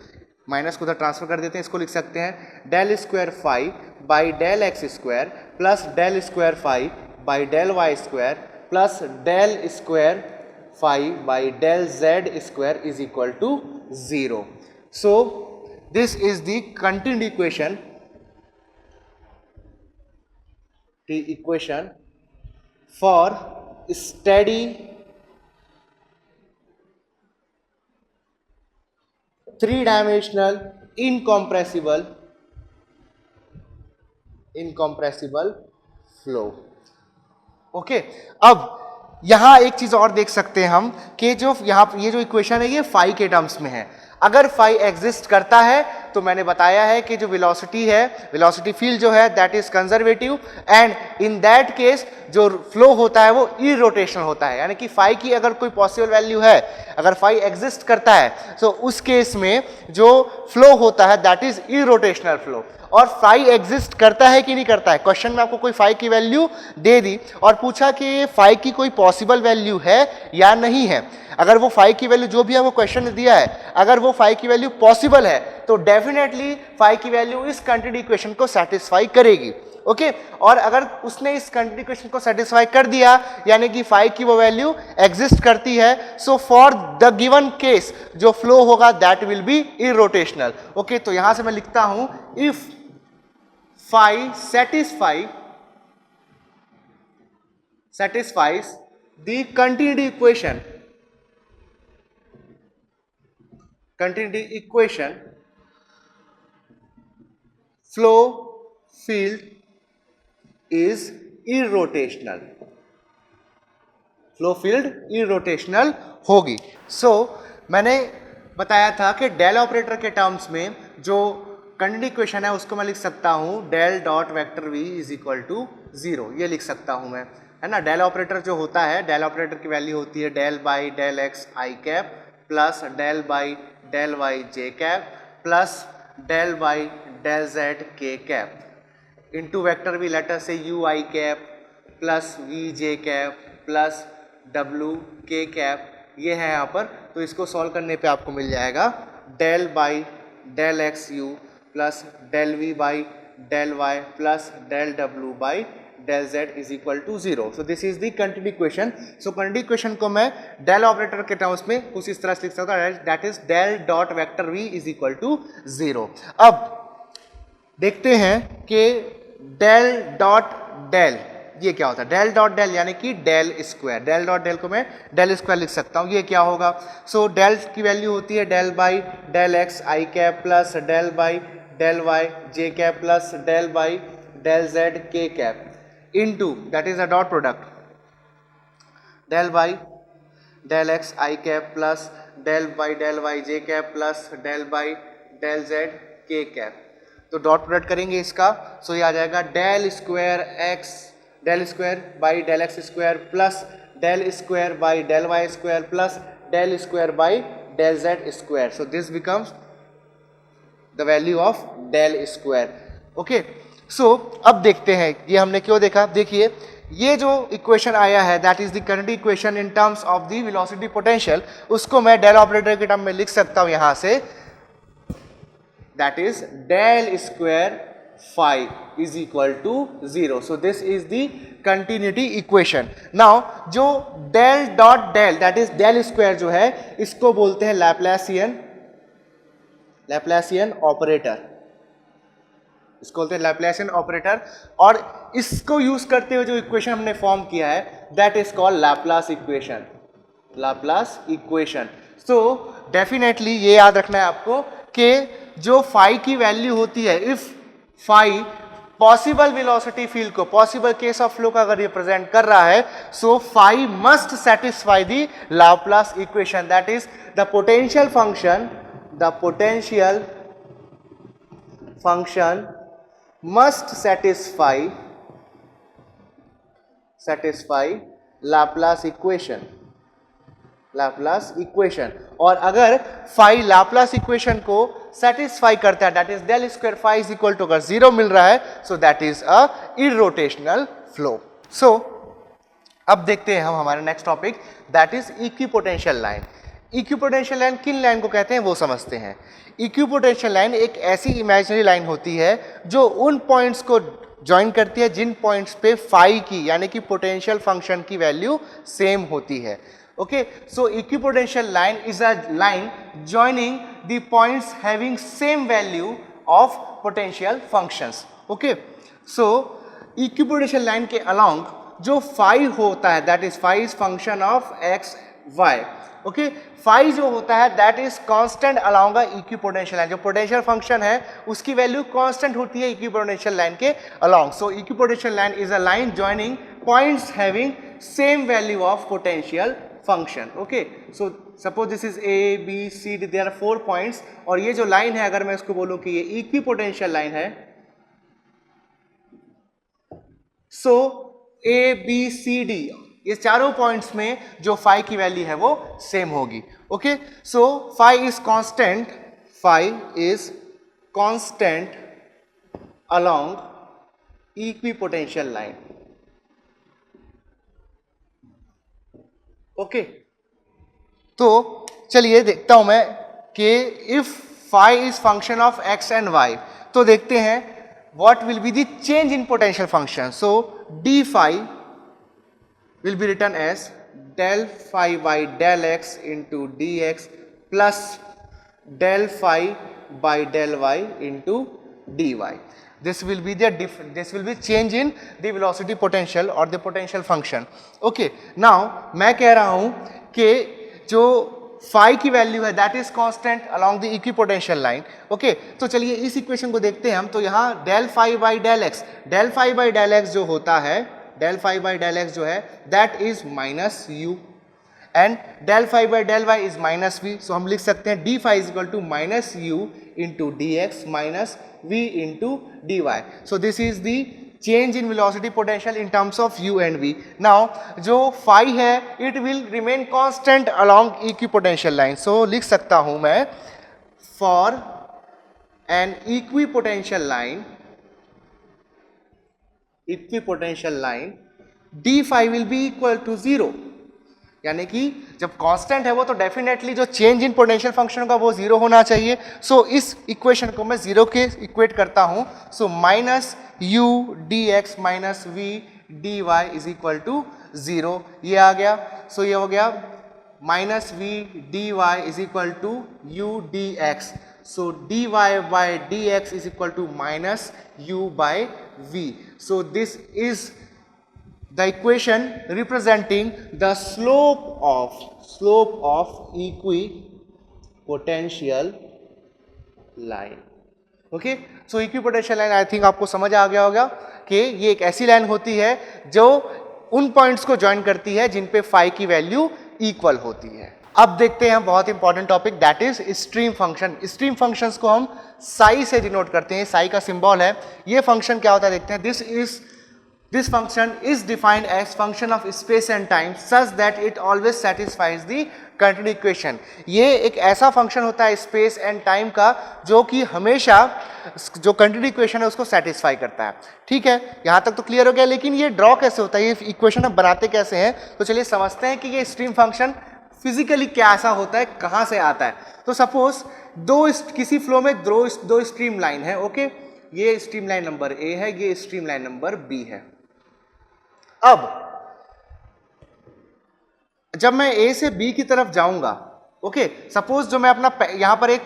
Minus को उधर transfer कर देते हैं, इसको लिख सकते हैं del square phi by del x square plus del square phi by del y square plus del square phi by del z square is equal to 0. So this is the continued equation, the equation for steady three-dimensional incompressible flow. Okay, अब यहां एक चीज और देख सकते हैं हम कि जो यहां ये जो इक्वेशन है ये फाई के टर्म्स में है. अगर फाई एग्जिस्ट करता है तो मैंने बताया है कि जो वेलोसिटी है, वेलोसिटी फील्ड जो है that is conservative, and in that case जो फ्लो होता है वो इररोटेशनल होता है. यानी कि फाई की अगर कोई पॉसिबल वैल्यू है, अगर फाई एग्जिस्ट करता है तो उस केस में जो फ्लो होता है दैट इज इररोटेशनल फ्लो. और फाई एग्जिस्ट करता है कि नहीं करता है, क्वेश्चन में आपको कोई फाई की वैल्यू दे दी और पूछा कि ये फाई की कोई पॉसिबल वैल्यू है या नहीं है. अगर वो फाई की वैल्यू जो भी है वो क्वेश्चन ने दिया है, अगर वो फाई की वैल्यू पॉसिबल है तो डेफिनेटली फाई की वैल्यू इस कंटिन्यूटी इक्वेशन को सेटिस्फाई करेगी. ओके, और अगर उसने इस कंटिन्यूटी इक्वेशन को सेटिस्फाई कर दिया यानी कि फाई की वो वैल्यू एग्जिस्ट करती है, so for the given case जो फ्लो होगा that will be irrotational. Okay, तो यहां से मैं लिखता हूं इफ phi satisfies the continuity equation, flow field is irrotational. Flow field irrotational होगी. सो मैंने बताया था कि डेल ऑपरेटर के टर्म्स में जो कंटिन्यूटी इक्वेशन है उसको मैं लिख सकता हूं del dot vector v is equal to 0. ये लिख सकता हूं मैं, है ना. डेल ऑपरेटर जो होता है, डेल ऑपरेटर की वैल्यू होती है del by del x i cap plus del by del y j cap plus del by del z k cap into vector v letter से u i cap plus v j cap plus डब्लू k cap, ये है यहाँ पर। तो इसको solve करने पे आपको मिल जाएगा del by del x u plus del v by del y plus del डब्लू by del z is equal to 0। So this is the continue equation. So continue equation को मैं डेल ऑपरेटर के terms में कुछ इस तरह से लिख सकता हूँ, that is del dot vector v is equal to 0। अब देखते हैं कि डेल डॉट डेल ये क्या होता है। डेल डॉट डेल यानी कि del square, del dot del को मैं डेल स्क्वायर लिख सकता हूँ। ये क्या होगा? सो डेल की वैल्यू होती है del by del x i cap plus del by del y j cap plus del by del z k cap into that is a dot product del by del x i cap plus del by del y j cap plus del by del z k cap. तो dot product करेंगे इसका, so ये आ जाएगा del square x del square by del x square plus del square by del y square plus del square by del z square. So this becomes the value of del square. Okay, so अब देखते हैं ये हमने क्यों देखा। देखिए ये जो इक्वेशन आया है that is the current equation in terms of the velocity potential, उसको मैं डेल ऑपरेटर के टर्म में लिख सकता हूं यहां से, that is del square phi is equal to 0. So this is the continuity equation. Now जो del dot del that is del square जो है इसको बोलते हैं लैप्लासियन ऑपरेटर, इसको बोलते हैं लैप्लासियन ऑपरेटर। और इसको यूज करते हुए जो इक्वेशन हमने फॉर्म किया है that is called Laplace equation, Laplace equation. So definitely ये याद रखना है आपको कि जो फाई की वैल्यू होती है, if phi possible velocity field को, पॉसिबल केस ऑफ फ्लो का अगर रिप्रेजेंट कर रहा है, so phi must satisfy the Laplace equation, that is the potential function, the potential function must satisfy Laplace equation, Laplace equation. और अगर phi Laplace equation को satisfy करता है that is del square phi is equal to अगर 0 मिल रहा है, so that is a irrotational flow. सो अब देखते हैं हम हमारा next topic that is equipotential line. Equipotential line किन लाइन को कहते हैं वो समझते हैं। इक्विपोटेंशियल लाइन एक ऐसी इमेजिनरी लाइन होती है जो उन पॉइंट्स को ज्वाइन करती है जिन पॉइंट्स पे फाई की यानी कि पोटेंशियल फंक्शन की वैल्यू सेम होती है। Okay, so equipotential line is a line joining the points having same value of potential functions. Okay, so equipotential line के along जो phi होता है that is phi is function of x y. Okay, phi जो होता है that is constant along a equipotential line. जो potential function है उसकी वैल्यू constant होती है equipotential line के along. So equipotential line is a line joining points having same value of potential function. Okay, so suppose this is a b c d, there are 4 points और ये जो line है अगर मैं इसको बोलूं कि ये इक्विपोटेंशियल लाइन है, सो a b c d ये चारों पॉइंट्स में जो फाई की वैल्यू है वो सेम होगी। Okay, so phi is constant along equipotential line. Okay, तो चलिए देखता हूं मैं कि if phi is function of x and y, तो देखते हैं what will be the change in potential function. So d phi will be written as del phi by del x into d x plus del phi by del y into d y. This will be change in the velocity potential or the potential function. Okay, now मैं कह रहा हूं कि जो phi की value है that is constant along the equipotential line. Okay, तो चलिए इस इक्वेशन को देखते हैं हम। तो यहाँ del phi by del x जो होता है, del phi by del x जो है that is minus u and del phi by del y is minus v. So हम लिख सकते हैं d phi is equal to minus u into dx minus v into dy. So this is the change in velocity potential in terms of u and v. Now जो phi है it will remain constant along equipotential line. So लिख सकता हूं मैं for an equipotential line d phi will be equal to 0, यानी कि जब constant है वो तो डेफिनेटली जो चेंज इन पोटेंशियल फंक्शन होगा वो 0 होना चाहिए. सो इस इक्वेशन को मैं 0 के इक्वेट करता हूं. So minus u d x minus v d y is equal to 0, ये आ गया. सो ये हो गया minus v d y is equal to u d x. So d y by d x is equal to minus u by v. So this is the equation representing the slope of equipotential line. Okay, so equipotential line I think आपको समझ आ गया होगा कि ये एक ऐसी line होती है जो उन पॉइंट्स को ज्वाइन करती है जिन पे फाई की वैल्यू इक्वल होती है. अब देखते हैं बहुत important topic, that is stream function. Stream functions को हम साई से डिनोट करते हैं, साई का सिंबल है. ये फंक्शन क्या होता है देखते हैं. This function is defined as function of space and time such that it always satisfies the continuity equation. ये एक ऐसा फंक्शन होता है स्पेस एंड टाइम का जो कि हमेशा जो कंटिन्यूटी इक्वेशन है उसको सेटिस्फाई करता है. ठीक है, यहाँ तक तो क्लियर हो गया. लेकिन ये ड्रॉ कैसे होता है, ये इक्वेशन हम बनाते कैसे हैं, तो चलिए समझते हैं कि ये स्ट्रीम फंक्शन फिजिकली क्या ऐसा होता है, कहाँ से आता है. तो सपोज किसी फ्लो में दो स्ट्रीम लाइन है. ओके, ये स्ट्रीम लाइन नंबर ए है, ये स्ट्रीम लाइन नंबर बी है. अब जब मैं ए से बी की तरफ जाऊंगा, ओके, सपोज जो मैं अपना यहां पर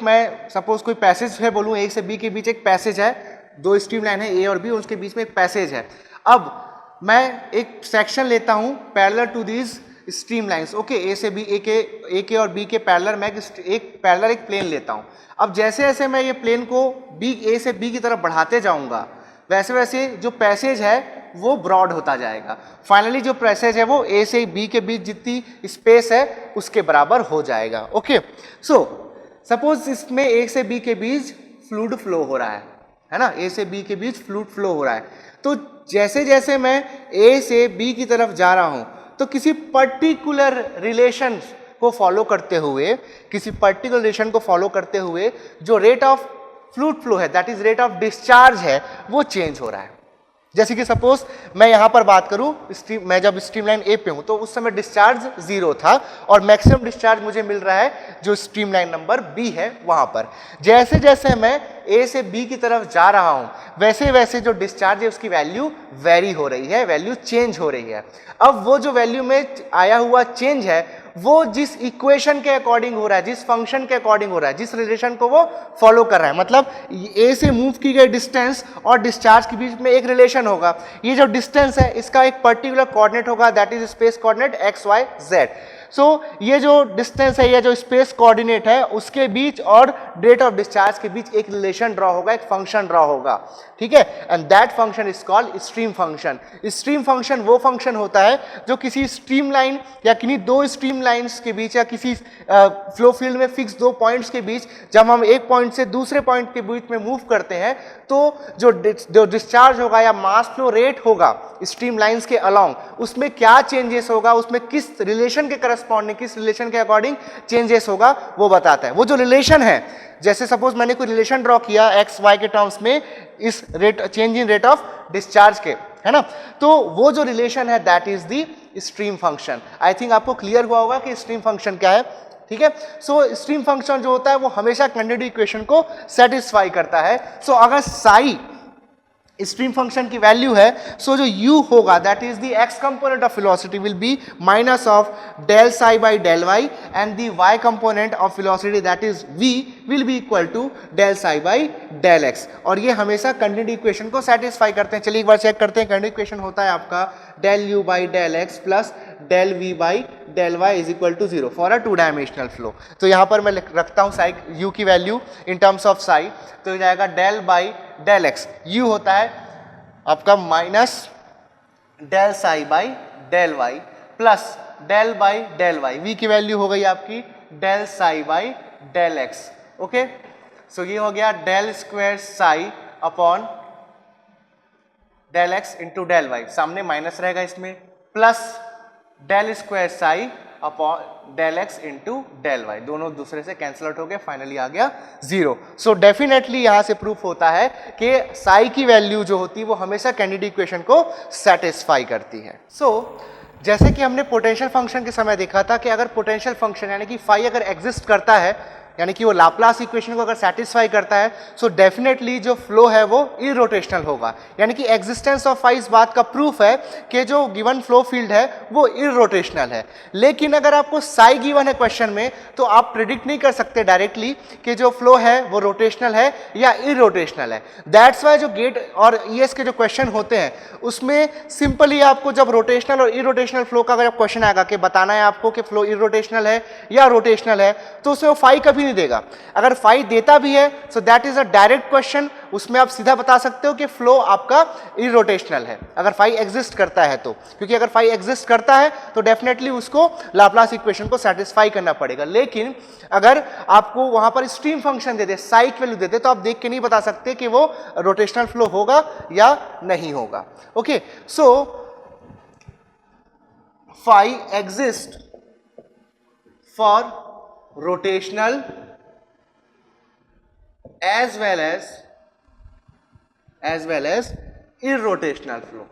सपोज कोई पैसेज है बोलूं, ए से बी के बीच एक पैसेज है, दो स्ट्रीम लाइन है ए और बी, उसके बीच में एक पैसेज है. अब मैं एक सेक्शन लेता हूं parallel to these stream lines. Okay, A से बी, ए के और बी के पैरेलल मैं एक प्लेन लेता हूं. अब जैसे जैसे मैं ये प्लेन को ए से बी की तरफ बढ़ाते जाऊंगा वैसे वैसे जो पैसेज है वो ब्रॉड होता जाएगा. फाइनली जो पैसेज है वो ए से बी के बीच जितनी स्पेस है उसके बराबर हो जाएगा. ओके, सो सपोज इसमें ए से बी के बीच फ्लूइड फ्लो हो रहा है ना, ए से बी के बीच फ्लूइड फ्लो हो रहा है. तो जैसे जैसे मैं ए से बी की तरफ जा रहा हूं तो किसी पर्टिकुलर रिलेशन को फॉलो करते हुए जो रेट ऑफ फ्लूइड फ्लो है, that is rate of discharge है, वो चेंज हो रहा है. जैसे कि सपोज मैं यहां पर बात करूं, मैं जब स्ट्रीमलाइन ए पे हूं तो उस समय डिस्चार्ज 0 था और मैक्सिमम डिस्चार्ज मुझे मिल रहा है जो स्ट्रीमलाइन नंबर बी है वहां पर. जैसे जैसे मैं ए से बी की तरफ जा रहा हूं वैसे वैसे जो डिस्चार्ज है उसकी वैल्यू वेरी हो रही है, वैल्यू चेंज हो रही है. अब वो जो वैल्यू में आया हुआ चेंज है वो जिस इक्वेशन के अकॉर्डिंग हो रहा है, जिस फंक्शन के अकॉर्डिंग हो रहा है, जिस रिलेशन को वो फॉलो कर रहा है, मतलब ए से मूव की गई डिस्टेंस और डिस्चार्ज के बीच में एक रिलेशन होगा. ये जो डिस्टेंस है इसका एक पर्टिकुलर कोऑर्डिनेट होगा, that is space coordinate x y z. So ये जो डिस्टेंस है या जो स्पेस कोऑर्डिनेट है उसके बीच और रेट ऑफ डिस्चार्ज के बीच एक रिलेशन ड्रॉ होगा, एक फंक्शन ड्रॉ होगा. ठीक है, and that function is called stream function. Stream function वो फंक्शन होता है जो किसी स्ट्रीम लाइन या किन्हीं दो स्ट्रीम लाइंस के बीच या किसी फ्लो फील्ड में फिक्स दो पॉइंट्स के बीच जब हम एक पॉइंट से दूसरे पॉइंट के बीच में मूव करते हैं तो जो डिस्चार्ज होगा या मास फ्लो रेट होगा स्ट्रीम लाइंस के अलोंग, उसमें क्या चेंजेस होगा, उसमें किस रिलेशन के करस्पॉन्डिंग, किस रिलेशन के अकॉर्डिंग चेंजेस होगा वो बताता है. वो जो रिलेशन है, जैसे सपोज मैंने कोई रिलेशन ड्रॉ किया एक्स वाई के टर्म्स में इस rate change in rate of discharge के, है ना, तो वो जो रिलेशन है that is the stream function. I think आपको क्लियर हुआ होगा कि स्ट्रीम फंक्शन क्या है. ठीक है, सो स्ट्रीम फंक्शन जो होता है वो हमेशा कंटिन्यूटी इक्वेशन को सेटिस्फाई करता है. सो अगर साई स्ट्रीम फंक्शन की वैल्यू है, सो जो u होगा that is the x component of velocity will be minus of del psi by del y and the y component of velocity that is v will be equal to del psi by del x. और ये हमेशा continuity equation को satisfy करते हैं. चलिए एक बार check करते हैं. कंटिन्यूटी इक्वेशन होता है आपका del u by del x plus del v by del y is equal to 0 for a two dimensional flow. तो यहाँ पर मैं रखता हूँ साई u की value in terms of psi, तो जाएगा del by del x. u होता है आपका minus del psi by del y plus del by del y. v की वैल्यू हो गई आपकी del psi by del x. Okay, so ये हो गया del square psi upon del x into del y, सामने माइनस रहेगा इसमें, plus del square psi upon del x into del y, दोनों दूसरे से कैंसिल आउट हो गए, फाइनली आ गया 0। सो डेफिनेटली यहां से प्रूफ होता है कि साई की वैल्यू जो होती है वो हमेशा कैंडिडेट इक्वेशन को सेटिस्फाई करती है। जैसे कि हमने पोटेंशियल फंक्शन के समय देखा था कि अगर पोटेंशियल फंक्शन यानी कि फाई अगर एग्जिस्ट करता है, यानी कि वो लाप्लास इक्वेशन को अगर सेटिस्फाई करता है, सो डेफिनेटली जो फ्लो है वो इरोटेशनल होगा। यानी कि एग्जिस्टेंस ऑफ फाई इस बात का प्रूफ है कि जो गिवन फ्लो फील्ड है वो इरोटेशनल है। लेकिन अगर आपको साई गिवन है क्वेश्चन में, तो आप प्रिडिक्ट नहीं कर सकते डायरेक्टली कि जो फ्लो है वो रोटेशनल है या इरोटेशनल है। दैट्स वाई जो गेट और ईएस के जो क्वेश्चन होते हैं उसमें सिंपली आपको जब रोटेशनल और इरोटेशनल फ्लो का अगर क्वेश्चन आएगा कि बताना है आपको कि फ्लो इरोटेशनल है या रोटेशनल है, तो उसमें वो फाई कभी देगा। अगर फाई देता भी है so that is a direct question, उसमें आप सीधा बता सकते हो कि फ्लो आपका इरोटेशनल है अगर फाई एग्जिस्ट करता है तो, क्योंकि अगर फाई एग्जिस्ट करता है तो डेफिनेटली उसको लाप्लास इक्वेशन को सेटिस्फाई करना पड़ेगा। लेकिन अगर आपको वहां पर स्ट्रीम फंक्शन दे दे, साई की वैल्यू दे दे, तो आप देख के नहीं बता सकते कि वो रोटेशनल फ्लो होगा या नहीं होगा। Okay, so phi exist for rotational as well as irrotational flow।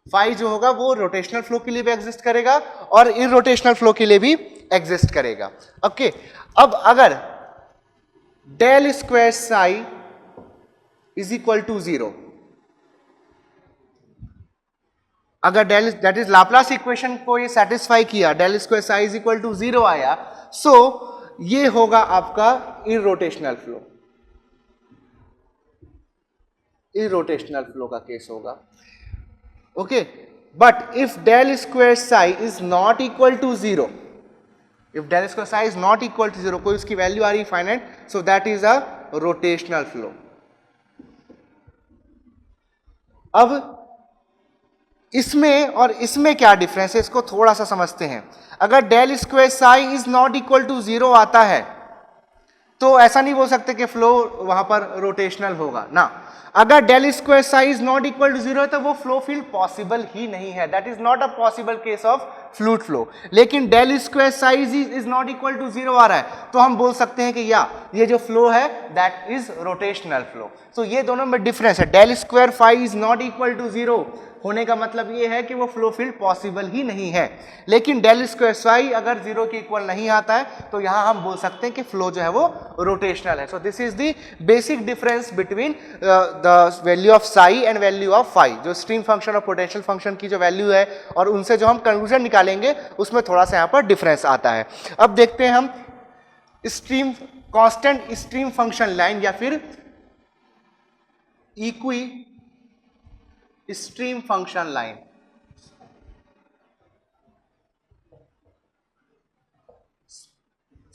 Phi जो होगा वो रोटेशनल फ्लो के लिए भी एग्जिस्ट करेगा और इरोटेशनल फ्लो के लिए भी एग्जिस्ट करेगा। ओके, अब अगर del square psi is equal to 0, अगर del that is Laplace equation को ये सेटिस्फाई किया, del square psi is equal to 0 आया, सो ये होगा आपका इरोटेशनल फ्लो, इरोटेशनल फ्लो का केस होगा। Okay, but if del square psi is not equal to 0, if del square psi is not equal to 0, कोई उसकी value आ रही finite, so that is a rotational flow. अब इसमें और इसमें क्या डिफरेंस है, इसको थोड़ा सा समझते हैं। अगर del square psi is not equal to 0 आता है तो ऐसा नहीं बोल सकते कि फ्लो वहां पर रोटेशनल होगा ना। अगर del square psi is not equal to 0 है तो वो फ्लो फील्ड पॉसिबल ही नहीं है, that is not a possible case of fluid flow. लेकिन del square psi is not equal to 0 आ रहा है तो हम बोल सकते हैं कि या ये जो फ्लो है दैट इज रोटेशनल फ्लो। तो ये दोनों में डिफरेंस है। Del square phi is not equal to 0 होने का मतलब ये है कि वो फ्लो फील्ड पॉसिबल ही नहीं है। लेकिन डेल स्क्वायर साई अगर 0 के इक्वल नहीं आता है तो यहां हम बोल सकते हैं कि फ्लो जो है वो रोटेशनल है। So this is the basic difference between the value of psi and value of phi. जो स्ट्रीम फंक्शन और पोटेंशियल फंक्शन की जो वैल्यू है और उनसे जो हम कंक्लूजन निकालेंगे उसमें थोड़ा सा यहां पर डिफरेंस आता है। अब देखते हैं हम stream constant stream function line या फिर इक्वी स्ट्रीम फंक्शन लाइन।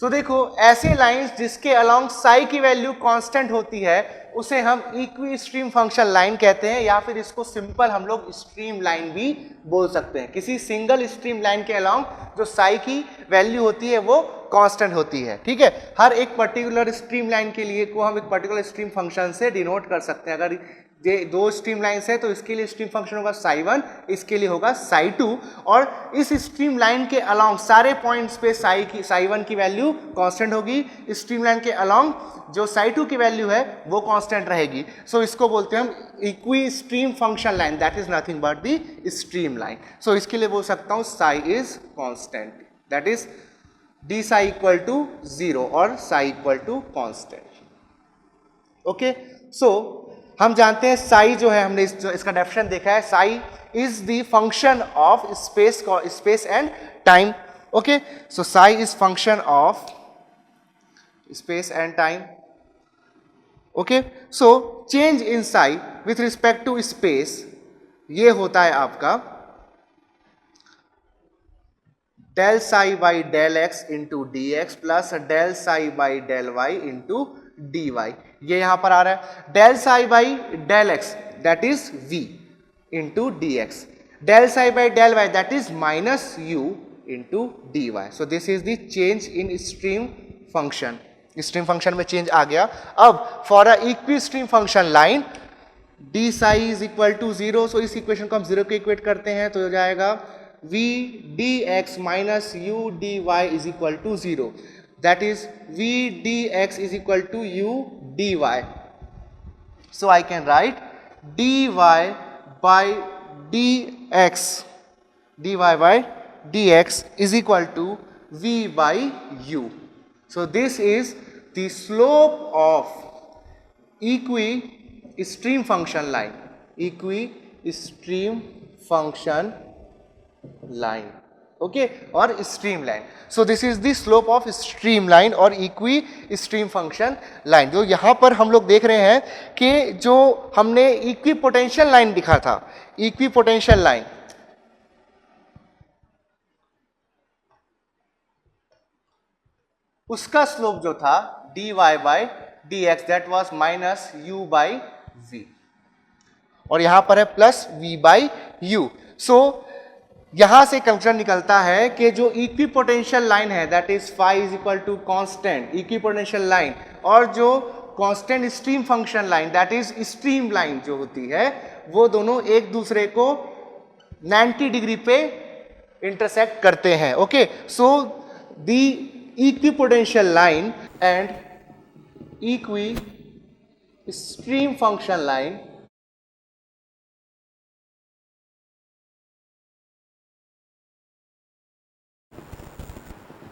तो देखो ऐसे लाइंस जिसके अलोंग साई की वैल्यू कांस्टेंट होती है उसे हम इक्वी स्ट्रीम फंक्शन लाइन कहते हैं, या फिर इसको सिंपल हम लोग स्ट्रीम लाइन भी बोल सकते हैं। किसी सिंगल स्ट्रीम लाइन के अलोंग जो साई की वैल्यू होती है वो कांस्टेंट होती है। ठीक है, हर एक पर्टिकुलर स्ट्रीम लाइन के लिए को हम एक पर्टिकुलर स्ट्रीम फंक्शन से डिनोट कर सकते हैं। अगर ये दो स्ट्रीम लाइंस है तो इसके लिए स्ट्रीम फंक्शन होगा साई 1, इसके लिए होगा साई 2, और इस स्ट्रीम लाइन के अलोंग सारे पॉइंट्स पे साई 1 की वैल्यू कांस्टेंट होगी, स्ट्रीम लाइन के अलोंग जो साई 2 की वैल्यू है वो कांस्टेंट रहेगी। सो इसको बोलते हैं हम equi stream function line, that is nothing but the stream line. So इसके लिए बोल सकता हूं psi is constant, that is d psi equal to 0 और psi equal to constant. Okay, so हम जानते हैं साई जो है, हमने इसका डेफिनेशन देखा है, psi is the function of space and time. Okay, so psi is function of space and time. Okay, so change in psi with respect to space ये होता है आपका del psi by del x into d x plus del psi by del y into d y. ये यहां पर आ रहा है del psi by del x that is v into d x, del psi by del y that is minus u into d y. So this is the change in stream function. Stream function में change आ गया। अब for a equi stream function line d psi is equal to 0, so इस equation को हम 0 के equate करते हैं तो हो जाएगा v dx minus u dy is equal to 0, that is v dx is equal to u dy. So I can write dy by dx is equal to v by u. So this is the slope of equi-stream function line. Equi-stream function line. Okay, or stream line. So this is the slope of stream line और equi-stream function line. जो यहाँ पर हम लोग देख रहे हैं कि जो हमने equi-potential line दिखा था, equi-potential line, उसका स्लोप जो था dy by dx that was minus u by v और यहां पर है plus v by u. So यहां से कंक्लूजन निकलता है कि जो इक्विपोटेंशियल लाइन है that is phi is equal to constant equipotential line और जो constant stream function line that is stream line जो होती है वो दोनों एक दूसरे को 90 डिग्री पे इंटरसेक्ट करते हैं. Okay, so the equipotential line and equistream function line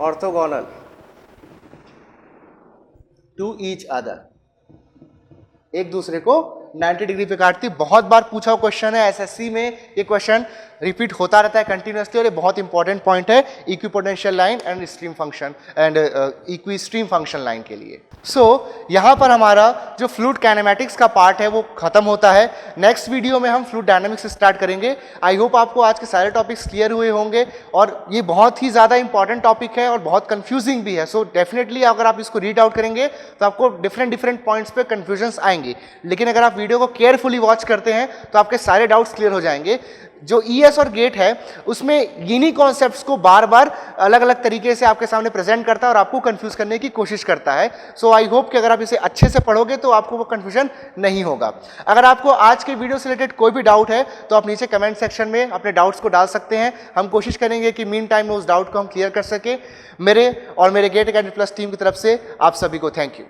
orthogonal to each other, एक दूसरे को 90 डिग्री पे काटती. बहुत बार पूछा हुआ क्वेश्चन है एसएससी में, ये क्वेश्चन रिपीट होता रहता है कंटिन्यूअसली और ये बहुत इंपॉर्टेंट पॉइंट है equipotential line and stream function and equi stream function line के लिए. सो यहाँ पर हमारा जो फ्लूइड काइनेमैटिक्स का पार्ट है वो खत्म होता है. नेक्स्ट वीडियो में हम फ्लूइड डायनामिक्स स्टार्ट करेंगे. आई होप आपको आज के सारे टॉपिक्स क्लियर हुए होंगे और ये बहुत ही ज़्यादा इंपॉर्टेंट टॉपिक है और बहुत कंफ्यूजिंग भी है. सो डेफिनेटली अगर आप इसको रीड आउट करेंगे तो आपको डिफरेंट पॉइंट्स पे कंफ्यूजन्स आएंगी, लेकिन अगर आप वीडियो को केयरफुली वॉच करते हैं तो आपके सारे डाउट्स क्लियर हो जाएंगे. जो ईएस और गेट है उसमें इन्हीं कॉन्सेप्ट्स को बार बार अलग अलग तरीके से आपके सामने प्रेजेंट करता है और आपको कंफ्यूज करने की कोशिश करता है. सो आई होप कि अगर आप इसे अच्छे से पढ़ोगे तो आपको वो कंफ्यूजन नहीं होगा. अगर आपको आज के वीडियो से रिलेटेड कोई भी डाउट है तो आप नीचे कमेंट सेक्शन में अपने डाउट्स को डाल सकते हैं. हम कोशिश करेंगे कि मीन टाइम में उस डाउट को हम क्लियर कर सके. मेरे और मेरे गेट एकेडमी प्लस टीम की तरफ से आप सभी को थैंक यू.